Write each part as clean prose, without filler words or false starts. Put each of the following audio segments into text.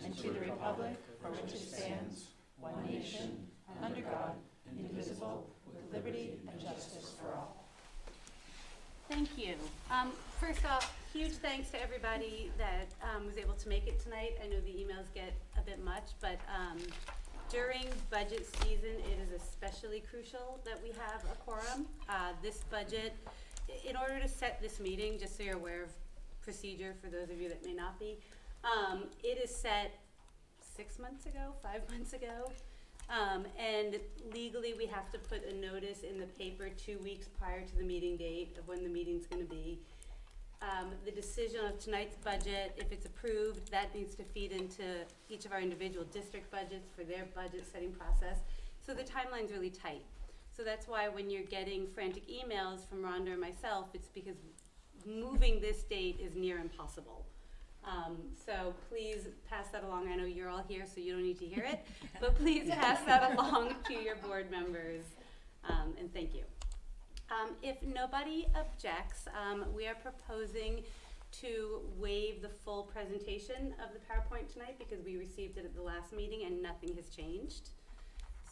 and to the republic for which it stands, one nation, under God, indivisible, with liberty and justice for all. Thank you. First off, huge thanks to everybody that was able to make it tonight. I know the emails get a bit much, but during budget season, it is especially crucial that we have a quorum. This budget, in order to set this meeting, just so you're aware of procedure for those of you that may not be, it is set 6 months ago, 5 months ago. And legally, we have to put a notice in the paper 2 weeks prior to the meeting date of when the meeting's going to be. The decision of tonight's budget, if it's approved, that needs to feed into each of our individual district budgets for their budget setting process. So the timeline's really tight. So that's why when you're getting frantic emails from Rhonda or myself, it's because moving this date is near impossible. So please pass that along. I know you're all here, so you don't need to hear it, but please pass that along to your board members, and thank you. If nobody objects, we are proposing to waive the full presentation of the PowerPoint tonight because we received it at the last meeting and nothing has changed.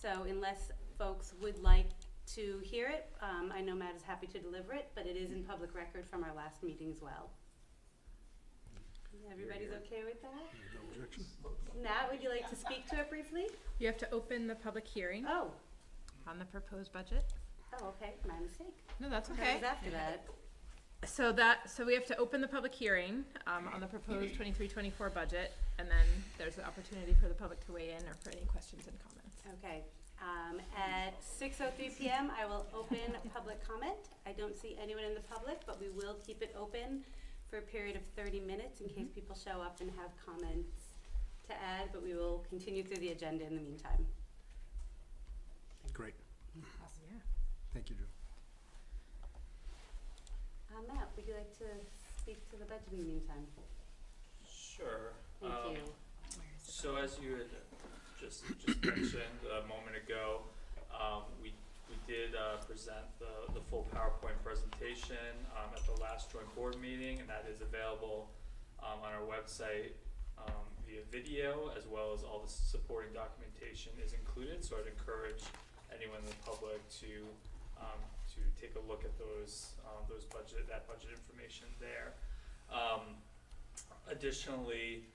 So unless folks would like to hear it, I know Matt is happy to deliver it, but it is in public record from our last meeting as well. Everybody's okay with that? No objection. Nat, would you like to speak to it briefly? You have to open the public hearing Oh, on the proposed budget. okay, my mistake. No, that's What okay. was after that? So we have to open the public hearing on the proposed 23-24 budget, and then there's an opportunity for the public to weigh in or for any questions and comments. Okay, at 6:03 p.m. I will open public comment. I don't see anyone in the public, but we will keep it open for a period of 30 minutes in case people show up and have comments to add, but we will continue through the agenda in the meantime. Great. Awesome. Yeah. Thank you, Drew. Matt, would you like to speak to the budget in the meantime? Sure. Thank you. So as you had just mentioned a moment ago, we did present the full PowerPoint presentation at the last joint board meeting, and that is available on our website via video, as well as all the supporting documentation is included. So I'd encourage anyone in the public to take a look at that budget information there. Additionally,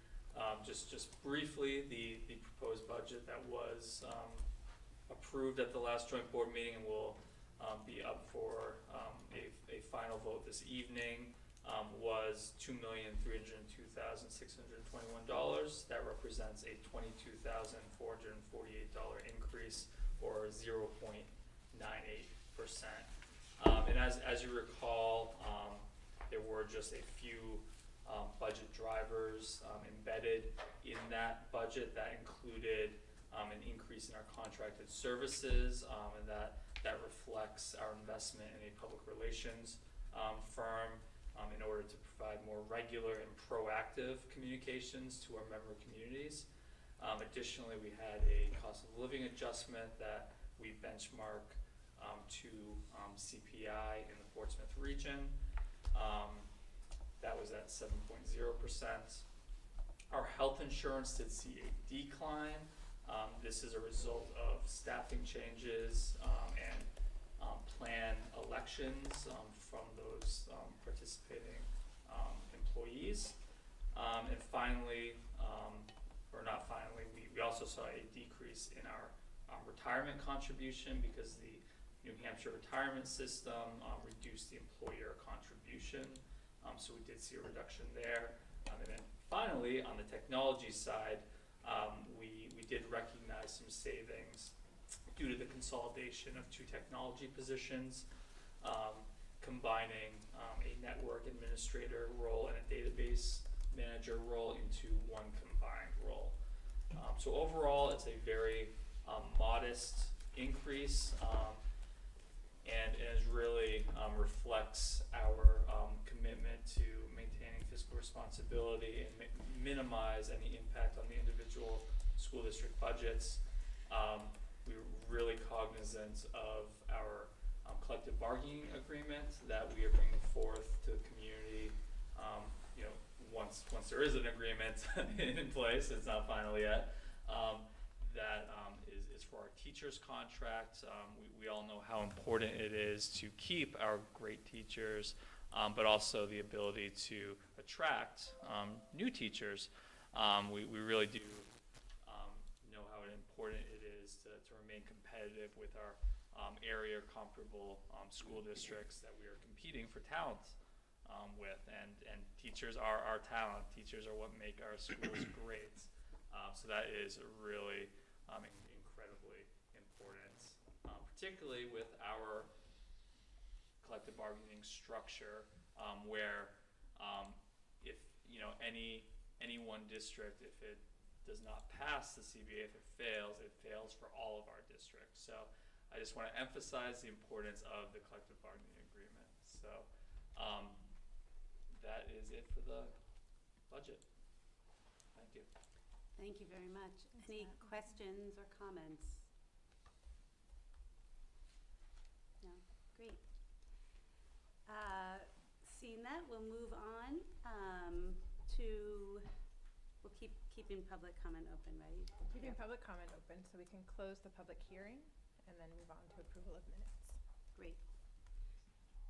just briefly, the proposed budget that was approved at the last joint board meeting and will be up for a final vote this evening was $2,302,621. That represents a $22,448 increase, or 0.98%. And as you recall, there were just a few budget drivers embedded in that budget that included an increase in our contracted services, and that reflects our investment in a public relations firm in order to provide more regular and proactive communications to our member communities. Additionally, we had a cost of living adjustment that we benchmark to CPI in the Portsmouth region. That was at 7.0%. Our health insurance did see a decline. This is a result of staffing changes and plan elections from those participating employees. And finally, or not finally, we also saw a decrease in our retirement contribution because the New Hampshire retirement system reduced the employer contribution. So we did see a reduction there. And then finally, on the technology side, we did recognize some savings due to the consolidation of 2 technology positions, combining a network administrator role and a database manager role into one combined role. So overall, it's a very modest increase, and it really reflects our commitment to maintaining fiscal responsibility and minimize any impact on the individual school district budgets. We're really cognizant of our collective bargaining agreement that we are bringing forth to the community, once there is an agreement in place, it's not final yet, that is for our teachers' contract. We all know how important it is to keep our great teachers, but also the ability to attract new teachers. We really do know how important it is to remain competitive with our area comparable school districts that we are competing for talent with, and teachers are our talent. Teachers are what make our schools great. So that is really incredibly important, particularly with our collective bargaining structure, where if any one district, if it does not pass the CBA, if it fails for all of our districts. So I just want to emphasize the importance of the collective bargaining agreement. So that is it for the budget. Thank you. Thank you very much. Any questions or comments? No? Great. Seeing that, we'll move on we'll keep keeping public comment open, right? Keeping public comment open so we can close the public hearing and then move on to approval of minutes. Great.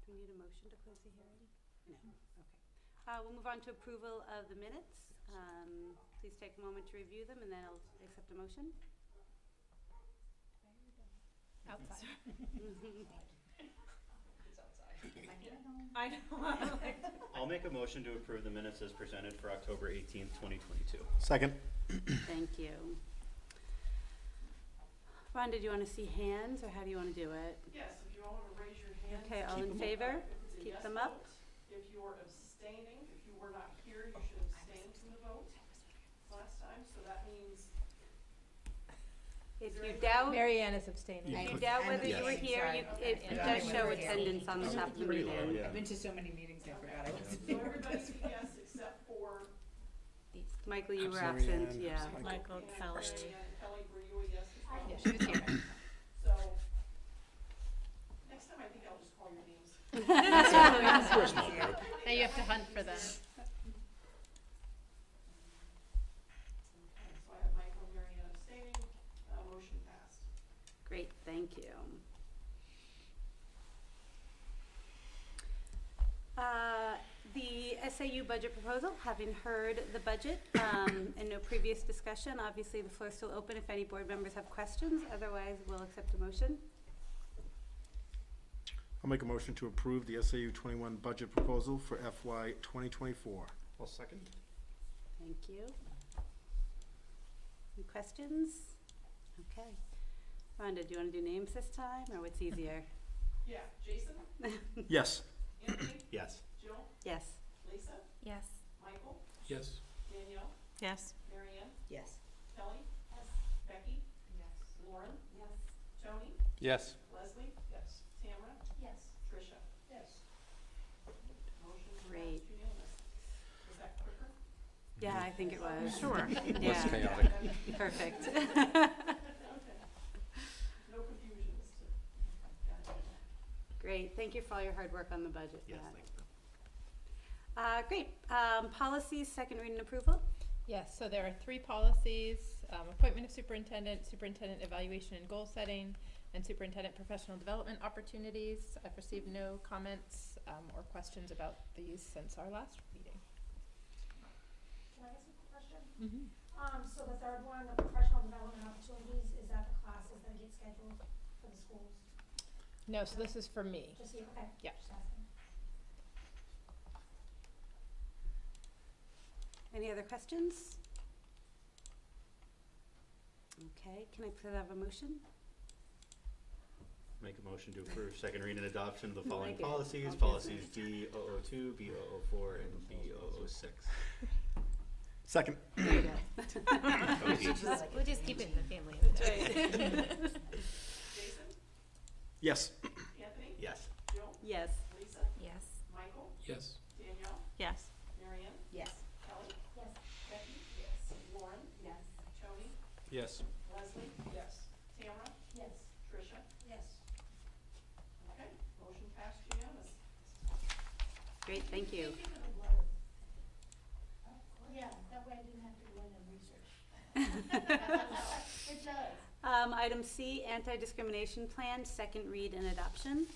Do we need a motion to close the hearing? No. Okay. We'll move on to approval of the minutes. Please take a moment to review them, and then I'll accept a motion. Outside. I know. I'll make a motion to approve the minutes as presented for October 18th, 2022. Second. Thank you. Rhonda, do you want to see hands, or how do you want to do it? Yes, if you all want to raise your hand. Okay, all in Keep 'em favor? up. If it's a Keep yes them up. vote. If you're abstaining, if you were not here, you should abstain from the vote last time, so that means. If you doubt, Mary Ann is abstaining. if you doubt whether you were here, it does show attendance on the top of the Pretty low, meeting. yeah. I've been to so many meetings, I forgot I was. So everybody's a yes except for. Michael, you were Abstain, absent, yeah. Michael and Kelly. Kelly, were you a yes as well? Yeah, she was here. So, next time I think I'll just call your names. We're a small group. Now you have to hunt for them. Okay, so I have Michael and Mary Ann abstaining, motion passed. Great, thank you. The SAU budget proposal, having heard the budget and no previous discussion, obviously the floor is still open if any board members have questions. Otherwise, we'll accept a motion. I'll make a motion to approve the SAU 21 budget proposal for FY 2024. I'll second. Thank you. Any questions? Okay. Rhonda, do you want to do names this time, or what's easier? Yeah, Jason, Yes. Anthony, Yes. Jill, Yes. Lisa, Yes. Michael, Yes. Danielle, Yes. Mary Ann, Yes. Kelly. Yes. Becky. Yes. Lauren. Yes. Tony. Yes. Leslie. Yes. Tamara. Yes. Tricia. Yes. Motion Great. passed unanimous. Was that quicker? Yeah, I think it was. Sure. Yeah, chaotic. perfect. Okay. No confusion as to. Gotcha. Great, thank you for all your hard work on the budget, Yes, Matt. thanks. Great, policies, second reading approval. Yes, so there are 3 policies, appointment of superintendent, superintendent evaluation and goal setting, and superintendent professional development opportunities. I've received no comments or questions about these since our last meeting. Can I ask a question? Mm-hmm. So the third one, the professional development opportunities, is that the classes that get scheduled for the schools? No, so this is for me. Just you, okay. Yeah. Just asking. Any other questions? Okay, can I please have a motion? Make a motion to approve second reading and adoption of the following Like it. policies. Okay. Policies B002, B004, and B006. Second. There you go. We'll just keep it in the family. Jason, Yes. Anthony, Yes. Jill, Yes. Lisa, Yes. Michael, Yes. Danielle, Yes. Mary Ann, Yes. Yes. Kelly, Becky. Yes. Lauren. Yes. Tony, Yes. Leslie. Yes. Tamara, Yes. Tricia. Yes. Okay, motion passed unanimous. Great, thank you. Yeah, that way I didn't have to go in and research. It does. Item C, anti-discrimination plan, second read and adoption.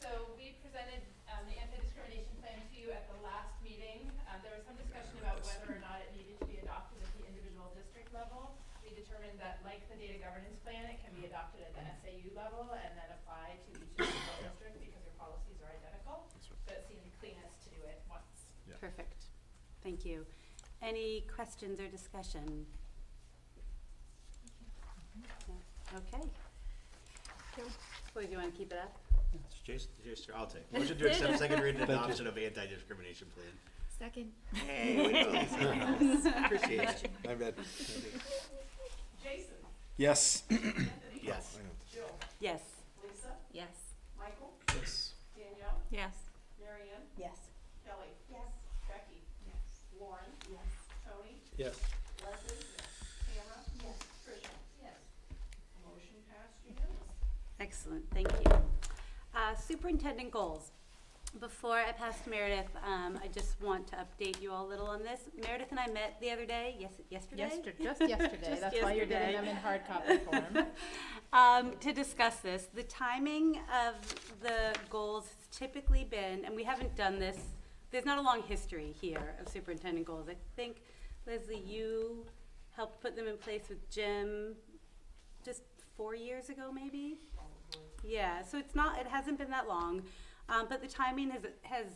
So we presented the anti-discrimination plan to you at the last meeting. There was some discussion about whether or not it needed to be adopted at the individual district level. We determined that, like the data governance plan, it can be adopted at the SAU level and then apply to each individual district because your policies are identical. So it seemed cleanest to do it once. Yeah. Perfect. Thank you. Any questions or discussion? No? Okay. Boy, do you want to keep it up? Jason, I'll take. Motion to accept second read and adoption of anti-discrimination plan. Second. Hey, we know these things. Appreciate it. I read. Jason, Yes. Anthony, Yes. Jill, Yes. Lisa, Yes. Michael, Yes. Danielle, Yes. Marianne, Yes. Kelly, Yes. Becky, Yes. Lauren, Yes. Tony, Yes. Leslie, Tamara, Yes. Tricia. Yes. Motion passed unanimous. Excellent. Thank you. Superintendent goals. Before I pass to Meredith, I just want to update you all a little on this. Meredith and I met the other day, yesterday? Just yesterday. Just That's why you're getting yesterday. them in hard copy form. To discuss this. The timing of the goals has typically been, and we haven't done this, there's not a long history here of superintendent goals. I think, Leslie, you helped put them in place with Jim just 4 years ago, maybe? Yeah, so it hasn't been that long, but the timing has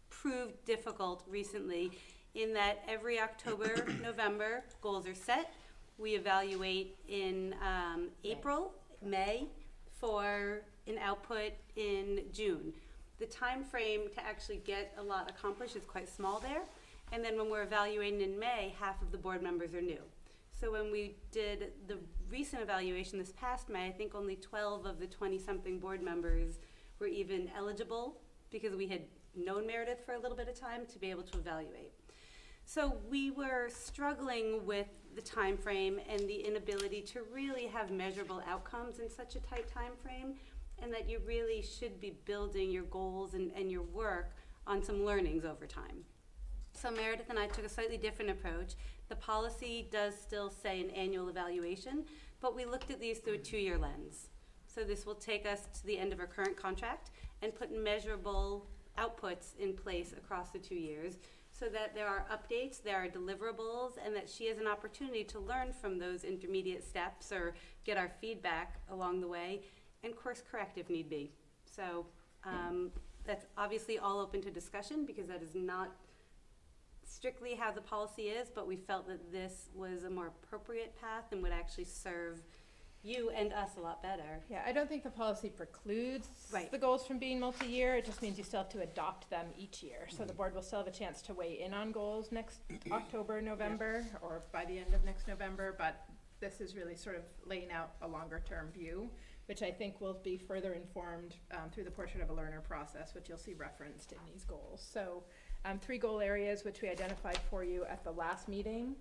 proved difficult recently in that every October, November, goals are set. We evaluate in May, for an output in June. The time frame to actually get a lot accomplished is quite small there. And then when we're evaluating in May, half of the board members are new. So when we did the recent evaluation this past May, I think only 12 of the 20-something board members were even eligible because we had known Meredith for a little bit of time to be able to evaluate. So we were struggling with the time frame and the inability to really have measurable outcomes in such a tight time frame, and that you really should be building your goals and your work on some learnings over time. So Meredith and I took a slightly different approach. The policy does still say an annual evaluation, but we looked at these through a 2-year lens. So this will take us to the end of our current contract and put measurable outputs in place across the 2 years so that there are updates, there are deliverables, and that she has an opportunity to learn from those intermediate steps or get our feedback along the way and course correct if need be. So that's obviously all open to discussion because that is not strictly how the policy is, but we felt that this was a more appropriate path and would actually serve you and us a lot better. Yeah, I don't think the policy precludes Right. the goals from being multi-year. It just means you still have to adopt them each year. So the board will still have a chance to weigh in on goals next October, November, or by the end of next November. But this is really sort of laying out a longer-term view, which I think will be further informed through the Portrait of a Learner process, which you'll see referenced in these goals. So 3 goal areas which we identified for you at the last meeting.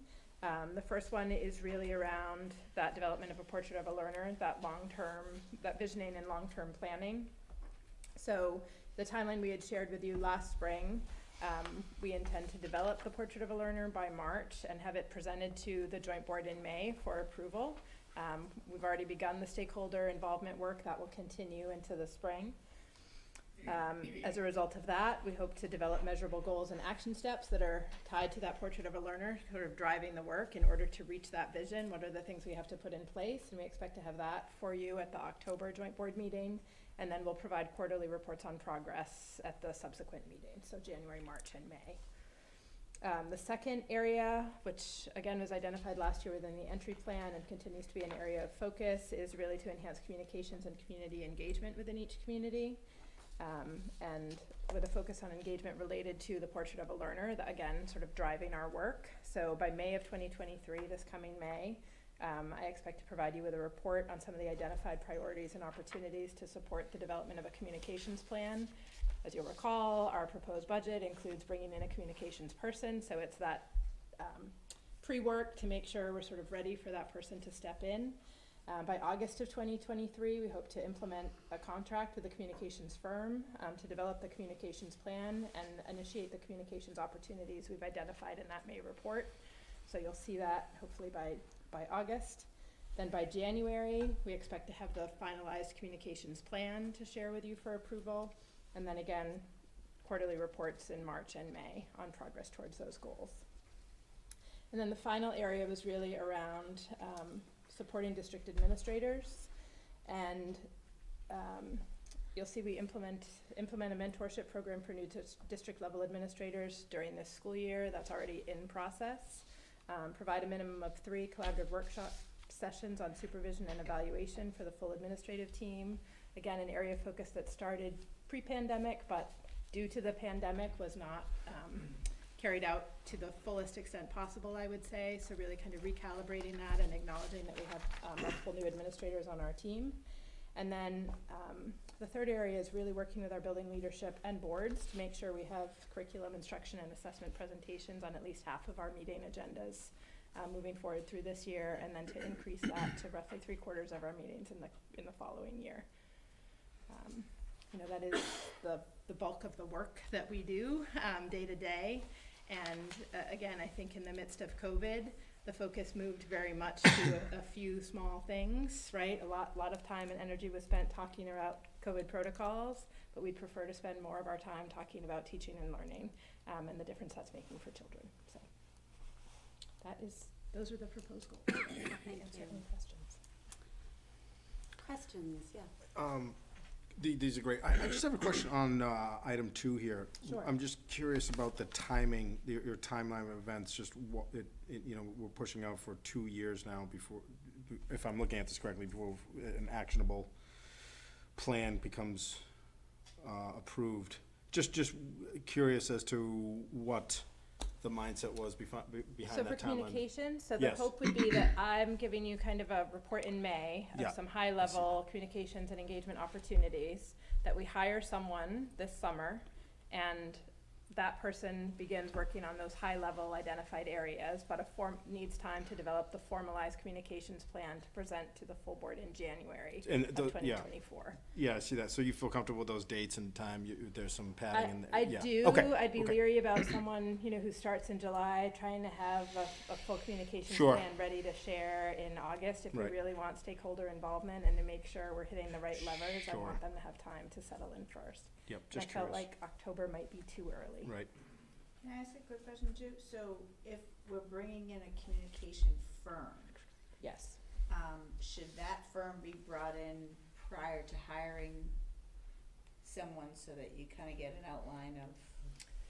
The first one is really around that development of a portrait of a learner, that long-term, that visioning and long-term planning. So the timeline we had shared with you last spring, we intend to develop the portrait of a learner by March and have it presented to the joint board in May for approval. We've already begun the stakeholder involvement work that will continue into the spring. As a result of that, we hope to develop measurable goals and action steps that are tied to that portrait of a learner, sort of driving the work in order to reach that vision. What are the things we have to put in place? And we expect to have that for you at the October joint board meeting. And then we'll provide quarterly reports on progress at the subsequent meetings, so January, March, and May. The second area, which again was identified last year within the entry plan and continues to be an area of focus, is really to enhance communications and community engagement within each community. And with a focus on engagement related to the portrait of a learner, that again, sort of driving our work. So by May of 2023, this coming May, I expect to provide you with a report on some of the identified priorities and opportunities to support the development of a communications plan. As you'll recall, our proposed budget includes bringing in a communications person, so it's that pre-work to make sure we're sort of ready for that person to step in. By August of 2023, we hope to implement a contract with a communications firm to develop the communications plan and initiate the communications opportunities we've identified in that May report. So you'll see that hopefully by August. Then by January, we expect to have the finalized communications plan to share with you for approval. And then again, quarterly reports in March and May on progress towards those goals. And then the final area was really around supporting district administrators. And you'll see we implement a mentorship program for new district level administrators during this school year. That's already in process. Provide a minimum of 3 collaborative workshop sessions on supervision and evaluation for the full administrative team. Again, an area of focus that started pre-pandemic, but due to the pandemic was not carried out to the fullest extent possible, I would say. So really kind of recalibrating that and acknowledging that we have multiple new administrators on our team. And then the third area is really working with our building leadership and boards to make sure we have curriculum, instruction, and assessment presentations on at least half of our meeting agendas moving forward through this year, and then to increase that to roughly 3/4 of our meetings in the following year. You know, that is the bulk of the work that we do day to day. And again, I think in the midst of COVID, the focus moved very much to a few small things, right? A lot of time and energy was spent talking about COVID protocols, but we'd prefer to spend more of our time talking about teaching and learning and the difference that's making for children. So those are the proposed goals. Thank Answer you. any questions? Questions, yeah. These are great. I just have a question on item 2 here. Sure. I'm just curious about the timing, your timeline of events. Just what you know, we're pushing out for 2 years now before, if I'm looking at this correctly, before an actionable plan becomes approved. Just curious as to what the mindset was behind So that for timeline. communication, so the Yes. hope would be that I'm giving you kind of a report in May of Yeah. some high level communications and engagement opportunities, that we hire someone this summer, and that person begins working on those high level identified areas, but needs time to develop the formalized communications plan to present to the full board in January And of the- 2024. Yeah, I see that. So you feel comfortable with those dates and time? There's some padding in there? I Yeah. do. Okay. I'd be Okay. leery about someone, you know, who starts in July, trying to have a full communications Sure. plan ready to share in August. If we Right. really want stakeholder involvement and to make sure we're hitting the right levers, I Sure. want them to have time to settle in first. Yep, And just I felt curious. like October might be too early. Right. Can I ask a quick question too? So if we're bringing in a communication firm, Yes. should that firm be brought in prior to hiring someone so that you kind of get an outline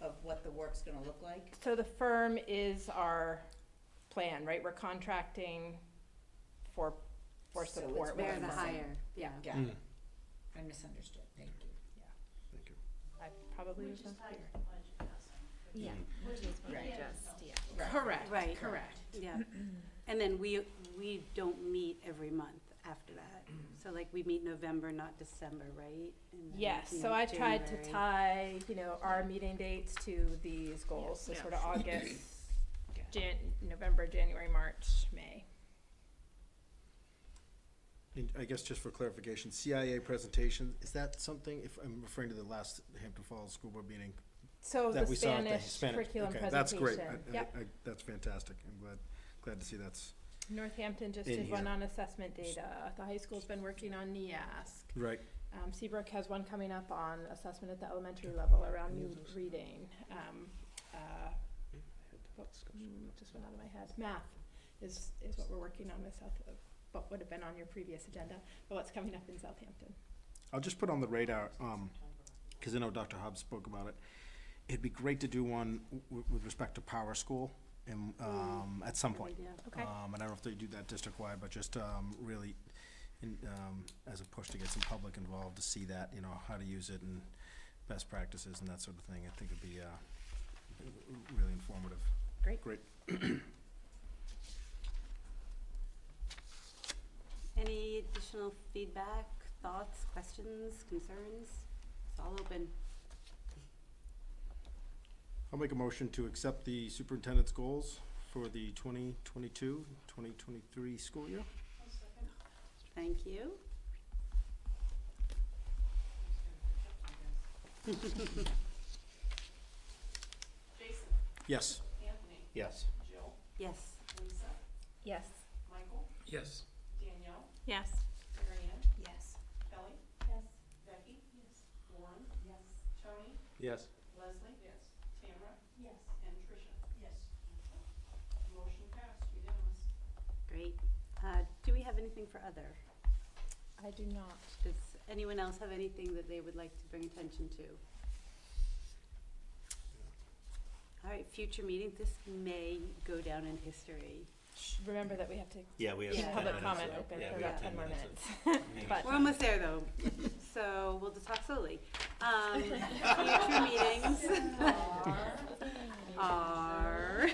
of what the work's gonna look like? So the firm is our plan, right? We're contracting for So it's support. They're one the firm. hire, yeah. Got Mm. it. I misunderstood. Thank you. Thank you. I probably was Which is not tied clear. to the budget, Yeah. which is Right. yeah. Correct. Right. Correct. Yeah, and then we don't meet every month after that. So like we meet November, not December, right? And then Yes, we so meet I tried to January. tie, you know, our meeting dates to these goals, so sort of August, November, January, March, May. And I guess just for clarification, CIA presentation, is that something, if I'm referring to the last Hampton Falls School Board meeting, So the that we saw at the Spanish Hispanic? curriculum Okay, presentation. that's great. Yep. That's fantastic. I'm glad to see that's Northampton just In did one here. on assessment data. The high school's been working on NEASC. right. Seabrook has one coming up on assessment at the elementary level around new reading. Just went out of my head. Math is what we're working on with what would have been on your previous agenda, but what's coming up in Southampton. I'll just put on the radar, because I know Dr. Hobbs spoke about it. It'd be great to do one with respect to Power School and, at some point. Yeah. Okay. I don't know if they do that district-wide, but just really, as a push to get some public involved to see that, you know, how to use it and best practices and that sort of thing. I think it'd be really informative. Great. Great. Any additional feedback, thoughts, questions, concerns? It's all open. I'll make a motion to accept the superintendent's goals for the 2022-2023 school year. Thank you. Jason, Yes. Anthony, Yes. Jill, Yes. Lisa, Yes. Michael, Yes. Danielle, Yes. Marianne, Yes. Kelly, Yes. Becky, yes. Lauren, yes. Tony, Yes. Leslie, yes. Tamara, Yes. and Tricia. Yes. Motion passed, unanimous. Great. Do we have anything for other? I do not. Does anyone else have anything that they would like to bring attention to? All right, future meetings, this may go down in history. Remember that we have to Yeah, we have keep 10 public minutes, comment so- open yeah, for we have about 10 10 more minutes. minutes. But We're almost there though, so we'll just talk slowly. Future meetings are.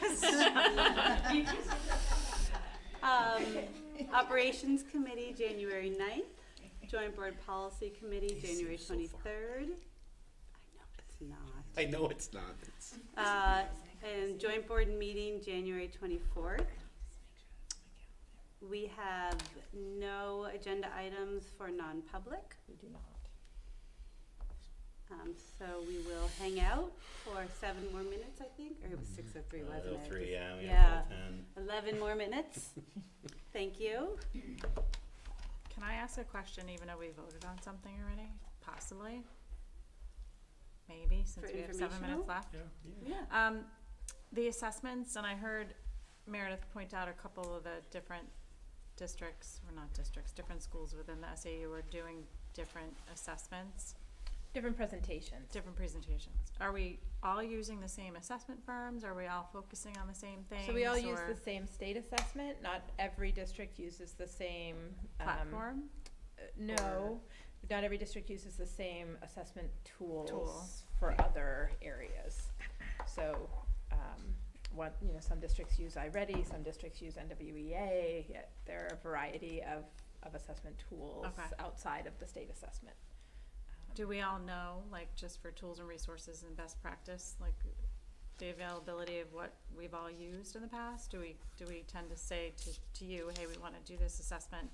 Operations Committee, January 9th. Joint Board Policy Committee, January 23rd. I know it's not. And Joint Board Meeting, January 24th. We have no agenda items for non-public. we do not. So we will hang out for 7 more minutes, I think, or it was 6:03, wasn't it? 3, yeah, we Yeah. have 10. 11 more minutes. Thank you. Can I ask a question even though we voted on something already? Possibly? Maybe, since For we have 7 minutes left? Yeah. The assessments, and I heard Meredith point out a couple of the different districts, or not districts, different schools within the SAU are doing different assessments, Different presentations. different presentations. Are we all using the same assessment firms? Are we all focusing on the same things? So we all use or the same state assessment. Not every district uses the same platform? No, not every district uses the same assessment Tool. tools for other areas. So, some districts use iReady, some districts use NWEA. There are a variety of assessment tools Okay. outside of the state assessment. Do we all know, like, just for tools and resources and best practice, like, the availability of what we've all used in the past? Do we tend to say to you, hey, we wanna do this assessment?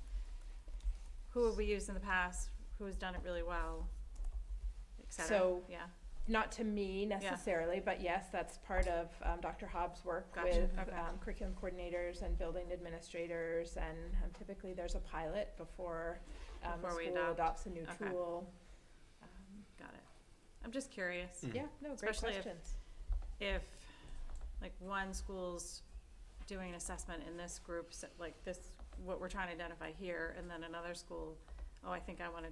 Who have we used in the past? Who's done it really well? Et cetera. So, Yeah, not to me necessarily, but yes, that's part of Dr. Hobbs' work Gotcha, with okay. curriculum coordinators and building administrators, and typically there's a pilot before the Before we school adopt. adopts a new Okay. tool. got it. I'm just curious. Yeah, no, great Especially if- questions. If, like, one school's doing an assessment in this group, like this, what we're trying to identify here, and then another school, oh, I think I wanna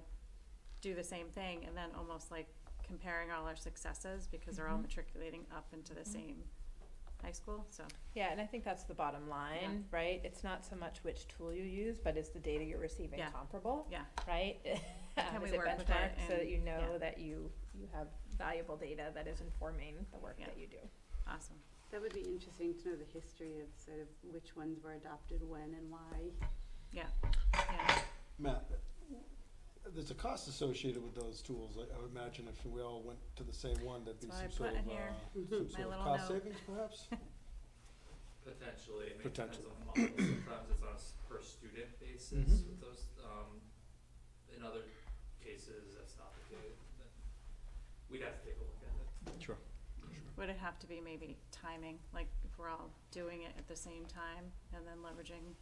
do the same thing, and then almost like comparing all our successes, because they're all Mhm. matriculating up into the Mhm. same high school, so. Yeah, and I think that's the bottom line, right? It's not so much which tool you use, but is the data you're receiving Yeah. comparable, Yeah, right? Can we Is it work with it benchmarked so that and- you know yeah. that you have valuable data that is informing the work Yeah. that you do? awesome. That would be interesting to know the history of sort of which ones were adopted when and why. Yeah. Matt, there's a cost associated with those tools. I would imagine if we all went to the same one, there'd be That's why I some sort put of, in here some my sort of little cost note. savings perhaps? Potentially, it may depends Potentially. on the model, sometimes it's on a per student basis Mhm. with those, in other cases, that's not the case, then we'd have to take a look at it. Sure. Would it have to be maybe timing, like if we're all doing it at the same time and then leveraging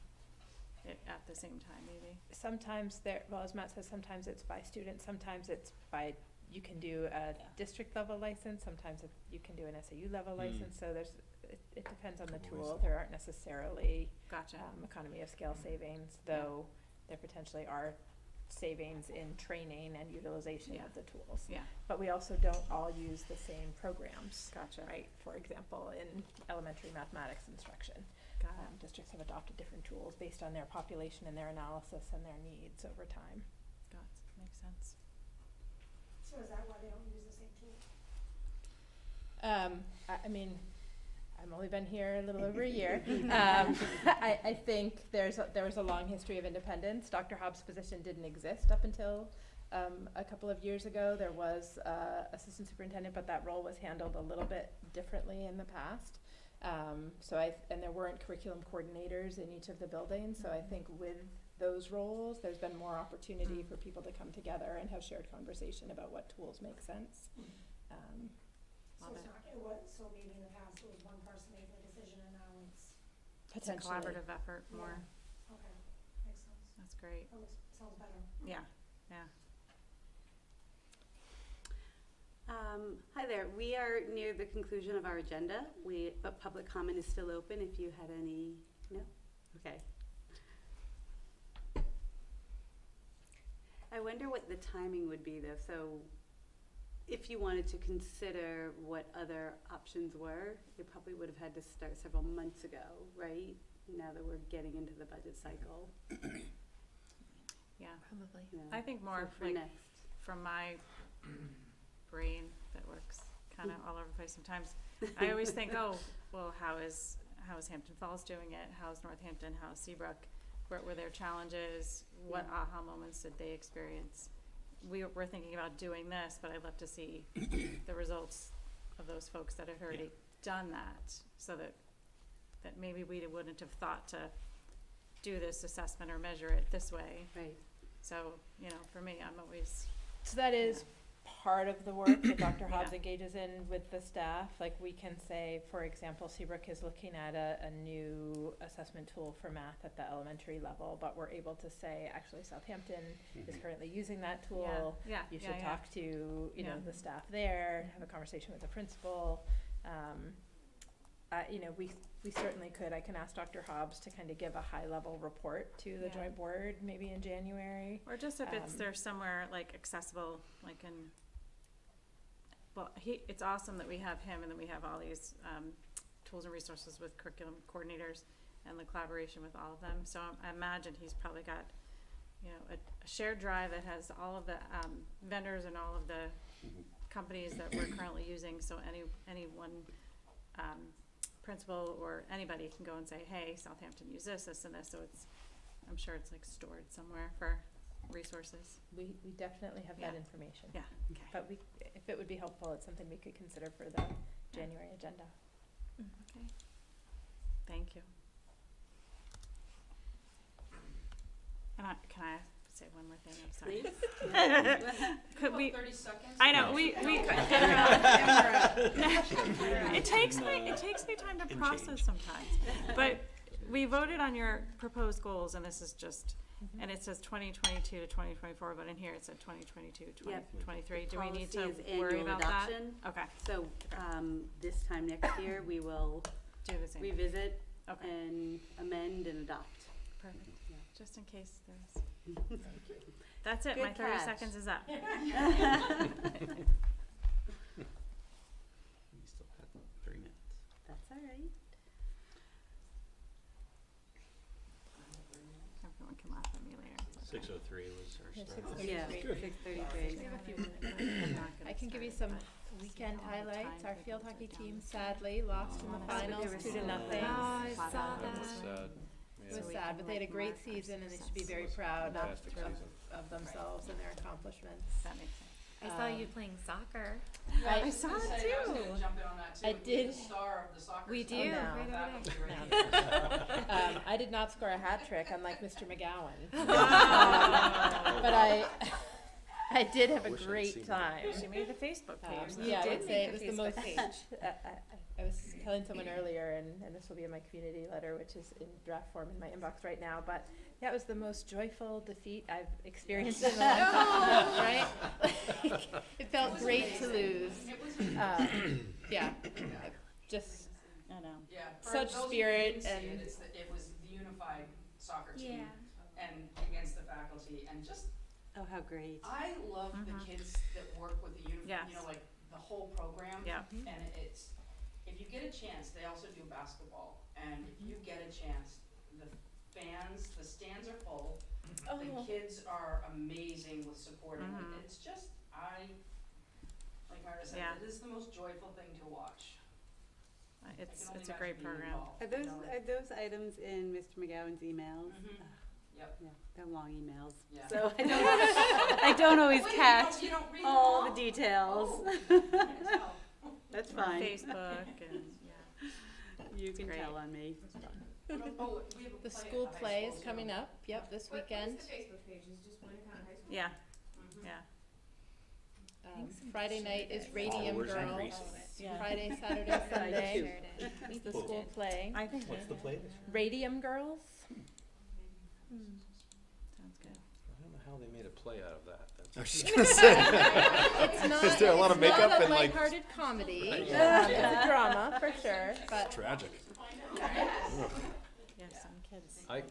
it at the same time, maybe? Sometimes as Matt says, sometimes it's by student, sometimes it's by, you can do a district level license, sometimes you can do an SAU level license, so it depends on the Couple tool. ways. There aren't necessarily Gotcha. economy of scale savings, though there potentially are savings in training and utilization Yeah. of the tools. Yeah, But we also don't all use the same programs, gotcha. right? For example, in elementary mathematics instruction. Got it. Districts have adopted different tools based on their population and their analysis and their needs over time. Makes sense. So is that why they don't use the same tool? I mean, I've only been here a little over a year. I think there was a long history of independence. Dr. Hobbs' position didn't exist up until a couple of years ago. There was assistant superintendent, but that role was handled a little bit differently in the past. And there weren't curriculum coordinators in each of the buildings, so I think with those roles, there's been more opportunity for people to come together and have shared conversation about what tools make sense. So Love it's it. not, it was, so maybe in the past it was one person making the decision and now it's, It's a Potentially. collaborative effort more. okay, makes sense. That's great. That looks, sounds better. Yeah, yeah. Hi there, we are near the conclusion of our agenda, but public comment is still open if you had any, no? Okay. I wonder what the timing would be though, so if you wanted to consider what other options were, it probably would have had to start several months ago, right? Now that we're getting into the budget cycle. Yeah. Probably. you know. I think more So for like next. from my brain that works kind of all over the place sometimes. I always think, oh, well, how is Hampton Falls doing it? How's Northampton? How's Seabrook? What were their challenges? What aha moments did they experience? We're thinking about doing this, but I'd love to see the results of those folks that had already done that, so that maybe we wouldn't have thought to do this assessment or measure it this way. Right. So, you know, for me, I'm always, So that is part of the work that Dr. Hobbs Yeah. engages in with the staff. Like we can say, for example, Seabrook is looking at a new assessment tool for math at the elementary level, but we're able to say, actually Southampton is currently using that tool. yeah, You yeah, should yeah. talk to, you know, Yeah. the staff there, have a conversation with the principal. You know, we certainly could. I can ask Dr. Hobbs to kind of give a high-level report to the Yeah. joint board, maybe in January. Or just if it's Um, there somewhere like accessible, like in, well, it's awesome that we have him and then we have all these tools and resources with curriculum coordinators and the collaboration with all of them. So I imagine he's probably got, you know, a shared drive that has all of the vendors and all of the companies that we're currently using. So any one principal or anybody can go and say, hey, Southampton use this, this, and this. So I'm sure it's like stored somewhere for resources. We definitely have that Yeah. information. Yeah, okay. But if it would be helpful, it's something we could consider for the January agenda. Okay. Thank you. And can I say one more thing? I'm sorry. Please? Could we? 30 seconds? I know, we it takes me time to process sometimes. But we voted on your proposed goals, and this is just, and it says 2022 to 2024, but in here it said 2022 to 2023. Do we need to Policy is worry annual about that? adoption. Okay, So, this time next year, we will do the same. revisit Okay, and amend and adopt. perfect. Yeah. Just in case there's. That's it, Good my 30 catch. seconds is up. We still have 3 minutes. That's all right. Everyone can laugh at me later. 6:03 was our Yeah, start. 6:33. Yeah, Good. 6:33. We have a few minutes. I'm not gonna I can give you start, some but weekend all the highlights. time Our people field sit hockey down team and sadly lost in the Oh, finals, they were 2 to so nothing. I Flat saw out. that. It was So we sad, can, but they had a like, great mark our season and they should be success. very proud Fantastic season. of themselves and their accomplishments. That makes sense. I saw Um, you playing soccer. I saw I was it gonna say, I was too. gonna jump in on that too. I You're did. the star of the soccer We stuff. do, no. right over Faculty there. radio. I did not score a hat trick, unlike Mr. McGowan. But I did have a wish I'd great seen time. She made the Facebook page. Yeah, I did would say it make was a the most. Facebook page. I was telling someone earlier, and this will be in my community letter, which is in draft form in my inbox right now. But yeah, it was the most joyful defeat I've experienced in a long time. Right? Like, it felt great to lose. It was, Yeah, just I know. yeah. For Such those of you who spirit didn't see and- it was the unified soccer team Yeah. and against the faculty and just, Oh, how great. I love the Mhm. kids that work with the Yes. you know, like the whole program. Yeah. And it's, if you get a chance, they also do basketball, and if you get a chance, the fans, the stands are full. The kids are amazing with supporting them. Mhm. It's just, like Myra said, Yeah. it is the most joyful thing to watch. It's I can only a imagine great being program. involved, Are you those, know. are those items in Mr. McGowan's emails? Mhm. Yep. Yeah, they're long emails. Yeah. So I don't always Well, catch you don't read all them the details. Oh, I can tell. That's On fine. Facebook and, yeah. You can great. tell on me. Oh, we have a The play at school high play school, is too. coming up, yep, this weekend. Facebook page, is just Winter County High School? Yeah, Mhm. yeah. Friday night is Radium Followers Girls. increasing. Yeah. Friday, Saturday, Sunday is the Cool. school play. I think. What's the play this year? Radium Girls. Sounds good. I don't know how they made a play out of that. I was just gonna say. It's not, Is there a lot of it's not makeup a and, like- lighthearted comedy. Right. It's a drama for sure, but Tragic. Yeah, some kids. I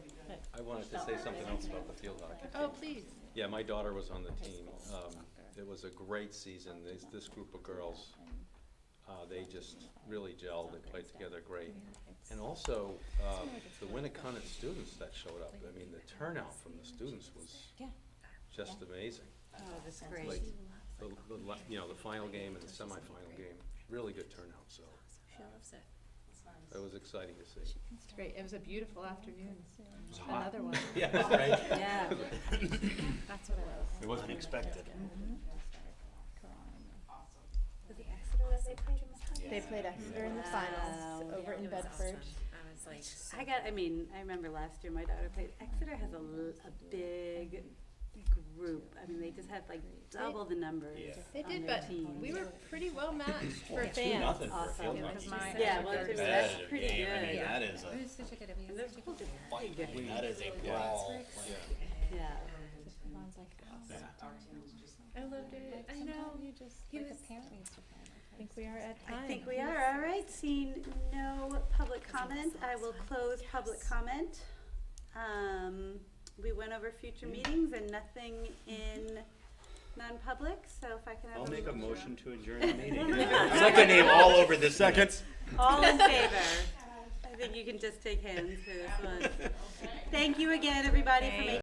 wanted to say something else about the field hockey team. oh please. Yeah, my daughter was on the team. It was a great season. This group of girls, they just really gelled. They played together great. And also, the Winnicott students that showed up. I mean, the turnout from the students was just amazing. Oh, that's great. Like, the final game and the semifinal game, really good turnout, so it was exciting to see. It's great. It was a beautiful afternoon. was hot. Another one. Yeah, right. Yeah. That's what it was. It wasn't expected. Was it Exeter that they played in the final? They played Exeter in the finals Wow. over in Bedford. I was like, I remember last year my daughter played. Exeter has a big group. I mean, they just had like double the numbers Yeah. They on did, their but team. we were pretty well matched for 2-0 fans. for a Awesome. field Yeah, hockey because team. my- Yeah, well, I mean, that's Competitive pretty game. I mean, good. that is it was such a good, I mean, And it those was schools such a are fight. big. I mean, that is a brawl. Yeah. Lon's like, Yeah. Our team was just I loved it. I know. you just, He like was- a parent needs to plan. I think we are at time. I think we are. All right, seeing no public comment, I will close public comment. We went over future meetings and nothing in non-public, so if I can have I'll a make a motion. motion to adjourn the meeting. Second name all over this. Second. All in favor? I think you can just take hands for this one. Thank you again, everybody, for making